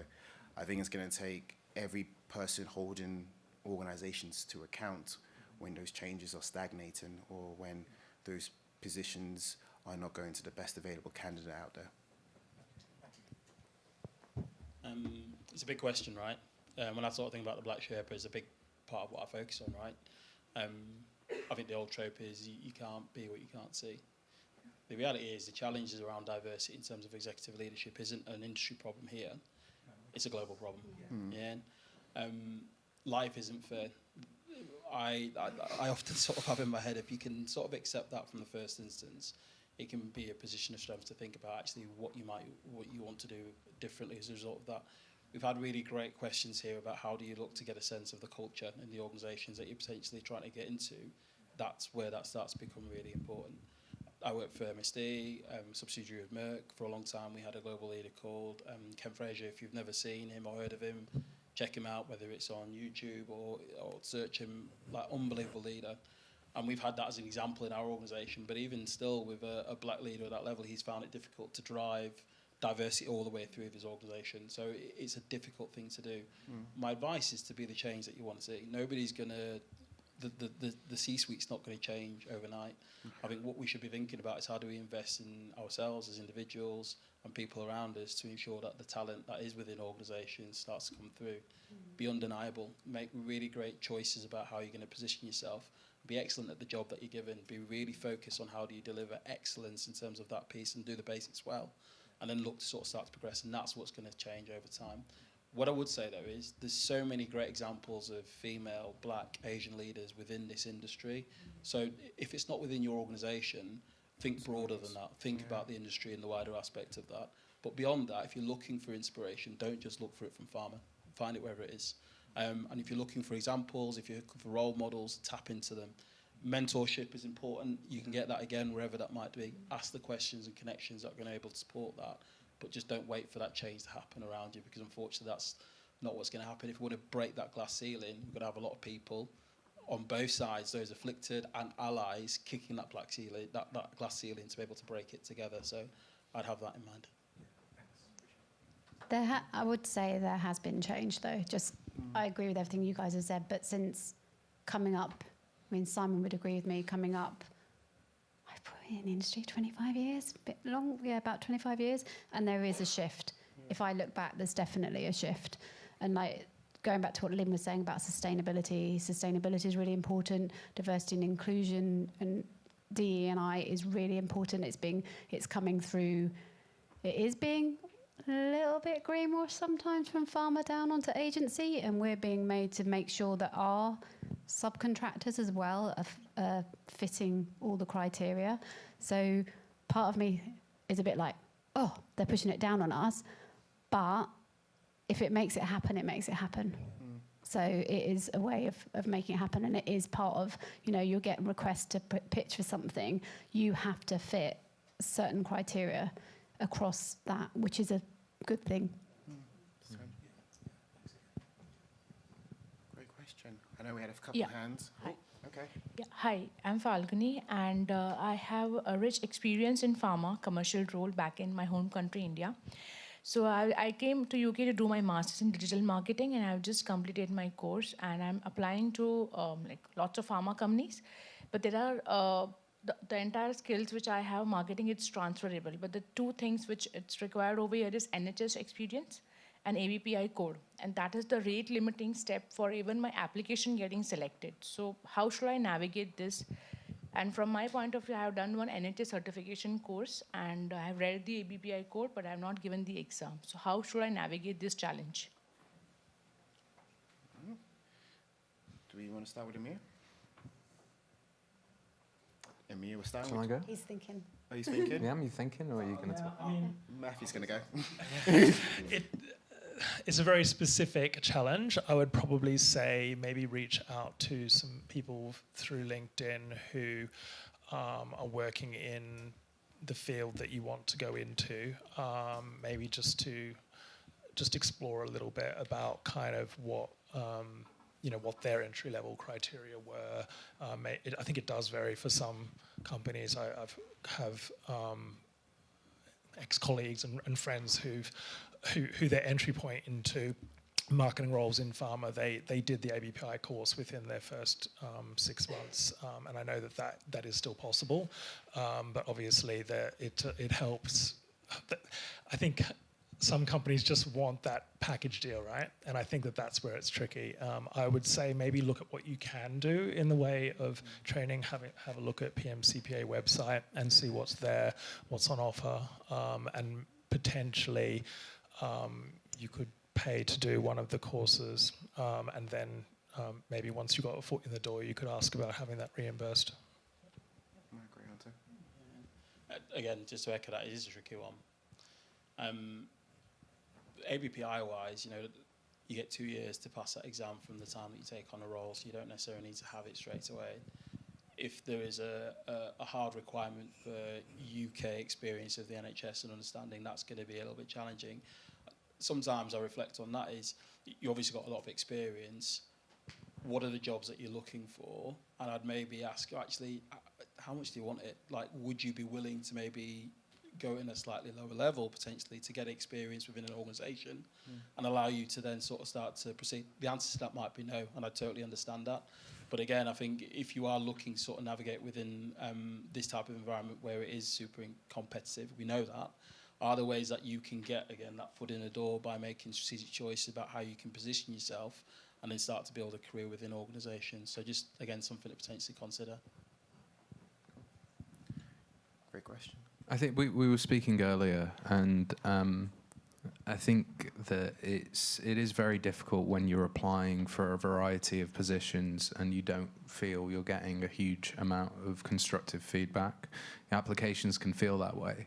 I think it's going to take every person holding organizations to account when those changes are stagnating or when those positions are not going to the best available candidate out there. It's a big question, right? When I sort of think about the Black Sherpa, it's a big part of what I focus on, right? I think the old trope is you can't be what you can't see. The reality is the challenges around diversity in terms of executive leadership isn't an industry problem here. It's a global problem. Yeah. Life isn't fair. I often sort of have in my head, if you can sort of accept that from the first instance, it can be a position of strength to think about actually what you want to do differently as a result of that. We've had really great questions here about how do you look to get a sense of the culture in the organisations that you're potentially trying to get into. That's where that starts to become really important. I worked for MSD, subsidiary of Merck. For a long time, we had a global leader called Ken Frazier. If you've never seen him or heard of him, check him out, whether it's on YouTube or search him, like unbelievable leader. And we've had that as an example in our organisation, but even still with a black leader at that level, he's found it difficult to drive diversity all the way through his organisation. So it's a difficult thing to do. My advice is to be the change that you want to see. Nobody's going to, the C-suite's not going to change overnight. I think what we should be thinking about is how do we invest in ourselves as individuals and people around us to ensure that the talent that is within organisations starts to come through. Be undeniable. Make really great choices about how you're going to position yourself. Be excellent at the job that you're given. Be really focused on how do you deliver excellence in terms of that piece and do the basics well. And then look to sort of start to progress. And that's what's going to change over time. What I would say, though, is there's so many great examples of female, black, Asian leaders within this industry. So if it's not within your organisation, think broader than that. Think about the industry and the wider aspect of that. But beyond that, if you're looking for inspiration, don't just look for it from pharma. Find it wherever it is. And if you're looking for examples, if you're looking for role models, tap into them. Mentorship is important. You can get that again wherever that might be. Ask the questions and connections that are going to be able to support that. But just don't wait for that change to happen around you, because unfortunately that's not what's going to happen. If we want to break that glass ceiling, we're going to have a lot of people on both sides, those afflicted and allies, kicking that black ceiling, that glass ceiling, to be able to break it together. So I'd have that in mind. I would say there has been change, though. I agree with everything you guys have said, but since coming up, I mean, Simon would agree with me, coming up, I've been in the industry 25 years, a bit long, yeah, about 25 years, and there is a shift. If I look back, there's definitely a shift. And like, going back to what Lynn was saying about sustainability is really important. Diversity and inclusion and D&I is really important. It's coming through, it is being a little bit greenwash sometimes from pharma down onto agency, and we're being made to make sure that our subcontractors as well are fitting all the criteria. So part of me is a bit like, oh, they're pushing it down on us, but if it makes it happen, it makes it happen. So it is a way of making it happen, and it is part of, you'll get requests to pitch for something. You have to fit certain criteria across that, which is a good thing. Great question. I know we had a couple of hands. Hi. Oh, okay. Yeah. Hi, I'm Falguni, and I have a rich experience in pharma commercial role back in my home country, India. So I came to UK to do my master's in digital marketing, and I've just completed my course, and I'm applying to lots of pharma companies. But there are the entire skills which I have, marketing, it's transferable. But the two things which it's required over here is NHS experience an ABPI code, and that is the rate limiting step for even my application getting selected. So how should I navigate this? And from my point of view, I have done one NHS certification course, and I have read the ABPI code, but I have not given the exam. So how should I navigate this challenge? Do we want to start with Amir? Amir, we're starting Shall I with... go? He's thinking. Are you thinking? Yeah, are you thinking, or are you going to talk? I mean, Matthew's going to go. it's a very specific challenge. I would probably say maybe reach out to some people through LinkedIn who are working in the field that you want to go into. Maybe just explore a little bit about kind of what what their entry level criteria were. I think it does vary for some companies. I have ex-colleagues and friends who their entry point into marketing roles in pharma, they did the ABPI course within their first 6 months, and I know that is still possible, but obviously it helps. I think some companies just want that package deal, right? And I think that's where it's tricky. I would say maybe look at what you can do in the way of training, have a look at PMCPA website and see what's there, what's on offer, and potentially you could pay to do one of the courses, and then maybe once you got a foot in the door, you could ask about having that reimbursed. Great answer. Again, just to echo that, it is a tricky one. ABPI-wise, you get 2 years to pass that exam from the time that you take on a role, so you don't necessarily need to have it straight away. If there is a hard requirement for UK experience of the NHS and understanding, that's going to be a little bit challenging. Sometimes I reflect on that is, you obviously got a lot of experience. What are the jobs that you're looking for? And I'd maybe ask, actually, how much do you want it? Like, would you be willing to maybe go in a slightly lower level, potentially, to get experience within an organisation and allow you to then sort of start to proceed? The answer to that might be no, and I totally understand that. But again, I think if you are looking to sort of navigate within this type of environment where it is super competitive, we know that, are there ways that you can get, again, that foot in the door by making strategic choices about how you can position yourself and then start to build a career within organisations? So just, again, something to potentially consider. Great question. I think we were speaking earlier, and I think that it is very difficult when you're applying for a variety of positions and you don't feel you're getting a huge amount of constructive feedback. Applications can feel that way,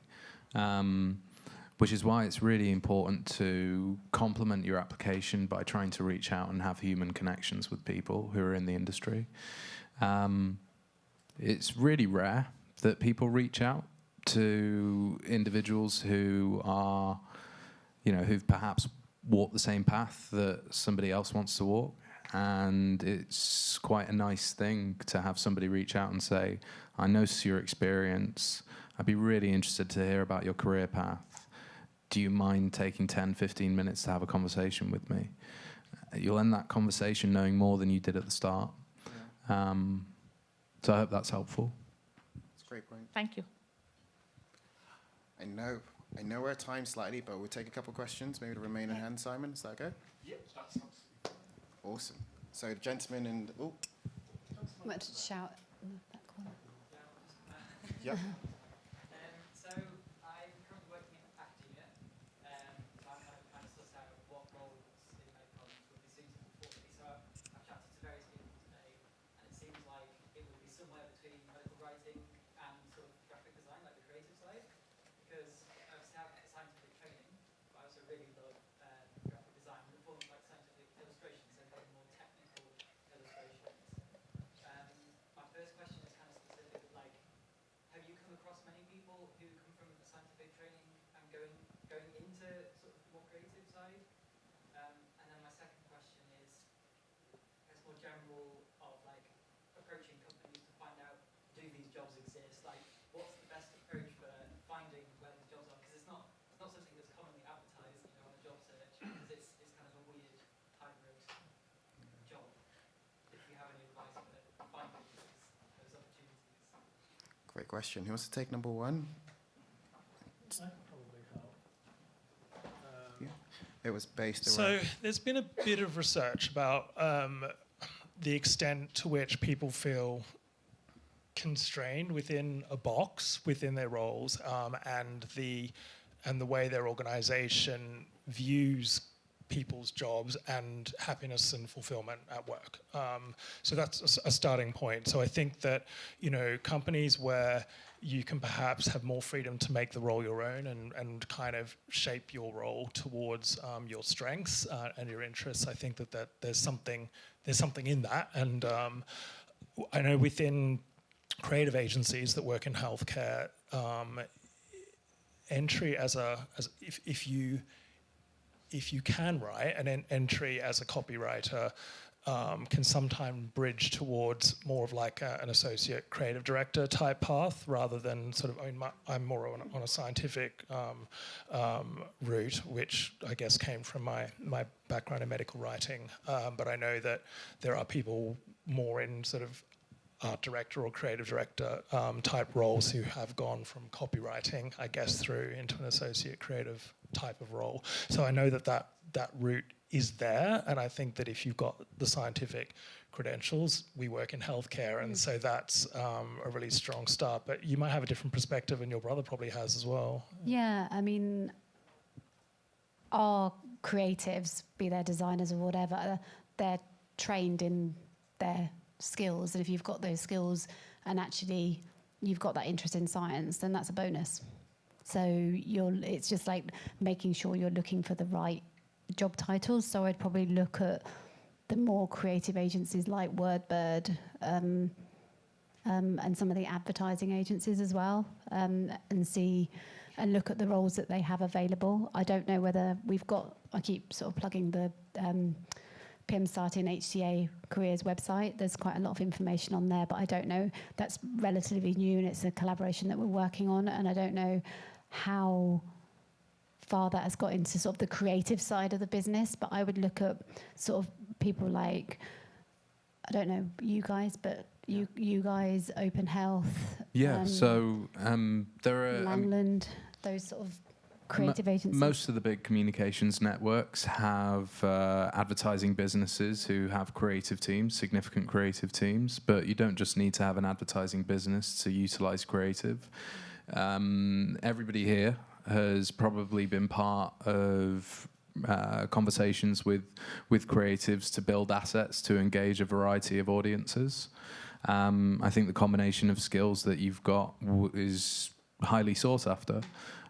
which is why it's really important to complement your application by trying to reach out and have human connections with people who are in the industry. It's really rare that people reach out to individuals who are, who've perhaps walked the same path that somebody else wants to walk. And it's quite a nice thing to have somebody reach out and say, I notice your experience. I'd be really interested to hear about your career path. Do you mind taking 10, 15 minutes to have a conversation with me? You'll end that conversation knowing more than you did at the start. Yeah. So I hope that's helpful. That's a great point. Thank you. I know we're at time slightly, but we'll take a couple of questions, maybe to remain in hand, Simon. Is that okay? Yep, that's absolutely awesome. So, the gentleman and... Oh. I want to shout in that corner. Yep. So, I'm currently working in academia, so I'm kind of suss out what roles in medicals would be suitable for me. So, I've chatted to various people today, and it seems like it would be somewhere between medical writing and sort of graphic design, like the creative side. Because I obviously have scientific training, but I also really love graphic design in the form of like scientific illustrations, so kind of more technical illustrations. My first question is kind of specific, like, have you come across many people who come from a scientific training and going into sort of more creative side? And then my second question is, I guess more general of like approaching companies to find out, do these jobs exist? Like, what's the best approach for finding where these jobs are? Because it's not something that's commonly advertised, on a job search, because it's kind of a weird tightrope job. If you have any advice for finding those opportunities. Great question. Who wants to take number one? I can probably help. Yeah. it was based So around? there's been a bit of research about the extent to which people feel constrained within a box within their roles, and the way their organisation views people's jobs and happiness and fulfillment at work. So that's a starting point. So I think that, you know, companies where you can perhaps have more freedom to make the role your own and kind of shape your role towards your strengths and your interests. I think that there's something in that. And I know within creative agencies that work in healthcare, entry if you can write, an entry as a copywriter can sometimes bridge towards more of like an associate creative director type path, rather than sort of, I'm more on a scientific route, which I guess came from my background in medical writing. But I know that there are people more in sort of art director or creative director type roles who have gone from copywriting, I guess, through into an associate creative type of role. So I know that route is there, and I think that if you've got the scientific credentials, we work in healthcare, and so that's a really strong start. But you might have a different perspective, and your brother probably has as well. Yeah, I mean, our creatives, be they designers or whatever, they're trained in their skills, and if you've got those skills and actually you've got that interest in science, then that's a bonus. So it's just like making sure you're looking for the right job titles. So I'd probably look at the more creative agencies like Wordbird, and some of the advertising agencies as well, and look at the roles that they have available. I don't know whether I keep sort of plugging the PM Starting HCA Careers website. There's quite a lot of information on there, but I don't know, that's relatively new and it's a collaboration that we're working on, and I don't know how far that has got into sort of the creative side of the business. But I would look at sort of people like, I don't know you guys, but you guys, Open Health. Yeah, so there are Langland, those sort of creative agencies. Most of the big communications networks have advertising businesses who have creative teams, significant creative teams, but you don't just need to have an advertising business to utilize creative. Everybody here has probably been part of conversations with creatives to build assets to engage a variety of audiences. I think the combination of skills that you've got is highly sought after.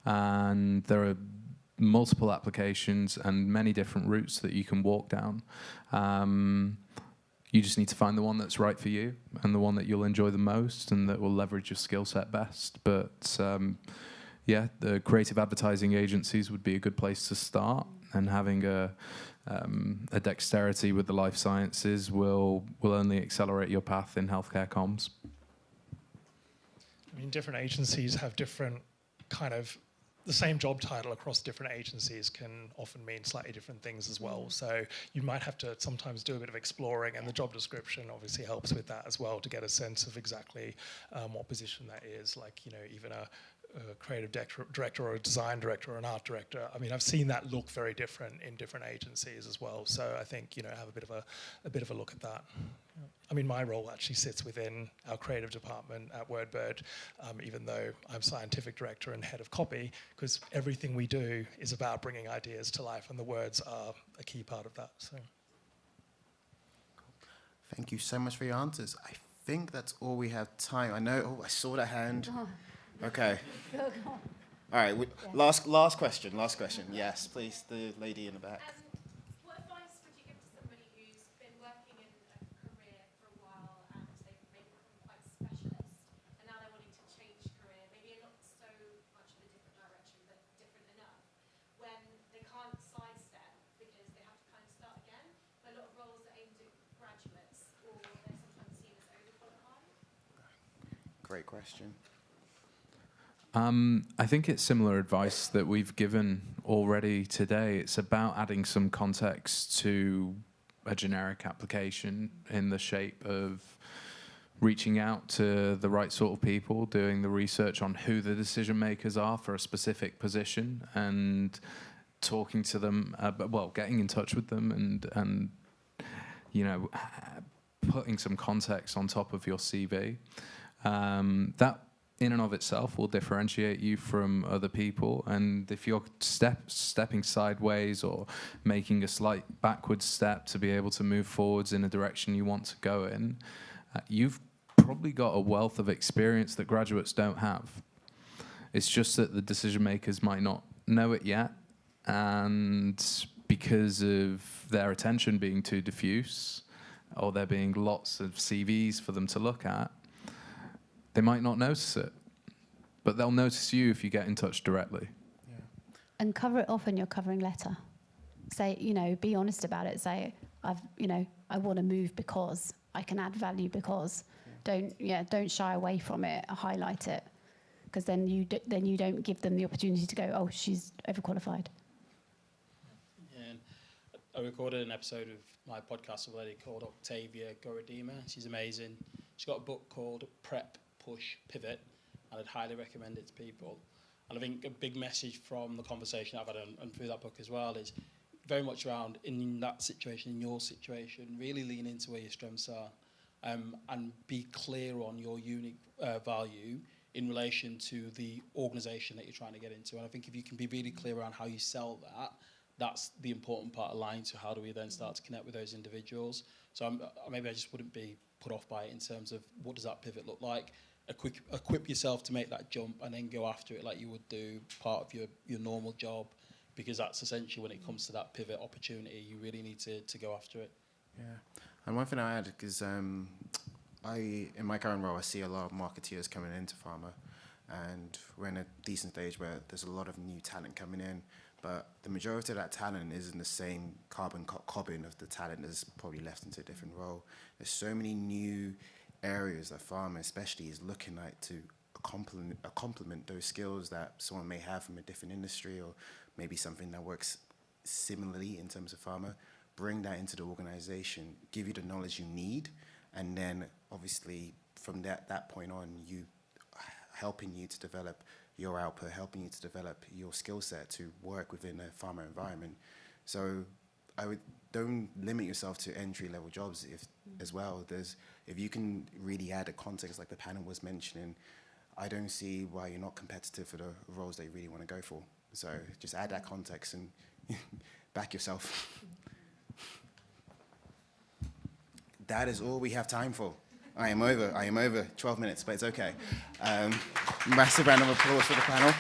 And there are multiple applications and many different routes that you can walk down. You just need to find the one that's right for you and the one that you'll enjoy the most and that will leverage your skill set best. But the creative advertising agencies would be a good place to start, and having a dexterity with the life sciences will only accelerate your path in healthcare comms. I mean, different agencies have different kind of, the same job title across different agencies can often mean slightly different things as well. So you might have to sometimes do a bit of exploring, and the job description obviously helps with that as well, to get a sense of exactly what position that is. Like, you know, even a creative director or a design director or an art director. I mean, I've seen that look very different in different agencies as well. So I think, you know, have a bit of a look at that. I mean, my role actually sits within our creative department at Wordbird, even though I'm scientific director and head of copy, because everything we do is about bringing ideas to life, and the words are a key part of that. So, Thank you so much for your answers. I think that's all we have time. I know. Oh, I saw that hand. Okay. All right. Last question. Yes, please. The lady in the back. What advice would you give to somebody who's been working in a career for a while and they've maybe become quite specialist, and now they're wanting to change career, maybe not so much of a different direction, but different enough, when they can't sidestep because they have to kind of start again? A lot of roles are aimed at graduates, or they're sometimes seen as overqualified. Great question. I think it's similar advice that we've given already today. It's about adding some context to a generic application in the shape of reaching out to the right sort of people, doing the research on who the decision makers are for a specific position, and talking to them, getting in touch with them, and putting some context on top of your CV. That in and of itself will differentiate you from other people. And if you're stepping sideways or making a slight backward step to be able to move forwards in a direction you want to go in, you've probably got a wealth of experience that graduates don't have. It's just that the decision makers might not know it yet, and because of their attention being too diffuse, or there being lots of CVs for them to look at, they might not notice it. But they'll notice you if you get in touch directly. Yeah. And cover it off in your covering letter. Say, be honest about it. Say, I want to move because I can add value because. Don't shy away from it. Highlight it, because then you don't give them the opportunity to go, oh, she's overqualified. And I recorded an episode of my podcast with a lady called Octavia Gorodima. She's amazing. She's got a book called Prep, Push, Pivot, and I'd highly recommend it to people. And I think a big message from the conversation I've had and through that book as well is very much around in that situation, in your situation, really lean into where your strengths are, and be clear on your unique value in relation to the organisation that you're trying to get into. And I think if you can be really clear around how you sell that, that's the important part of lying to how do we then start to connect with those individuals. So maybe I just wouldn't be put off by it in terms of what does that pivot look like. Equip yourself to make that jump and then go after it like you would do part of your normal job, because that's essentially when it comes to that pivot opportunity, you really need to go after it. Yeah, and one thing I add, because in my current role, I see a lot of marketeers coming into pharma, and we're in a decent stage where there's a lot of new talent coming in, but the majority of that talent isn't the same carbon of the talent that's probably left into a different role. There's so many new areas that pharma especially is looking at to complement those skills that someone may have from a different industry, or maybe something that works similarly in terms of pharma. Bring that into the organization, give you the knowledge you need, and then obviously from that point on, helping you to develop your output, helping you to develop your skill set to work within a pharma environment. So don't limit yourself to entry-level jobs as well. If you can really add a context like the panel was mentioning, I don't see why you're not competitive for the roles that you really want to go for. So just add that context and back yourself. That is all we have time for. I am over 12 minutes, but it's okay. Massive round of applause for the panel.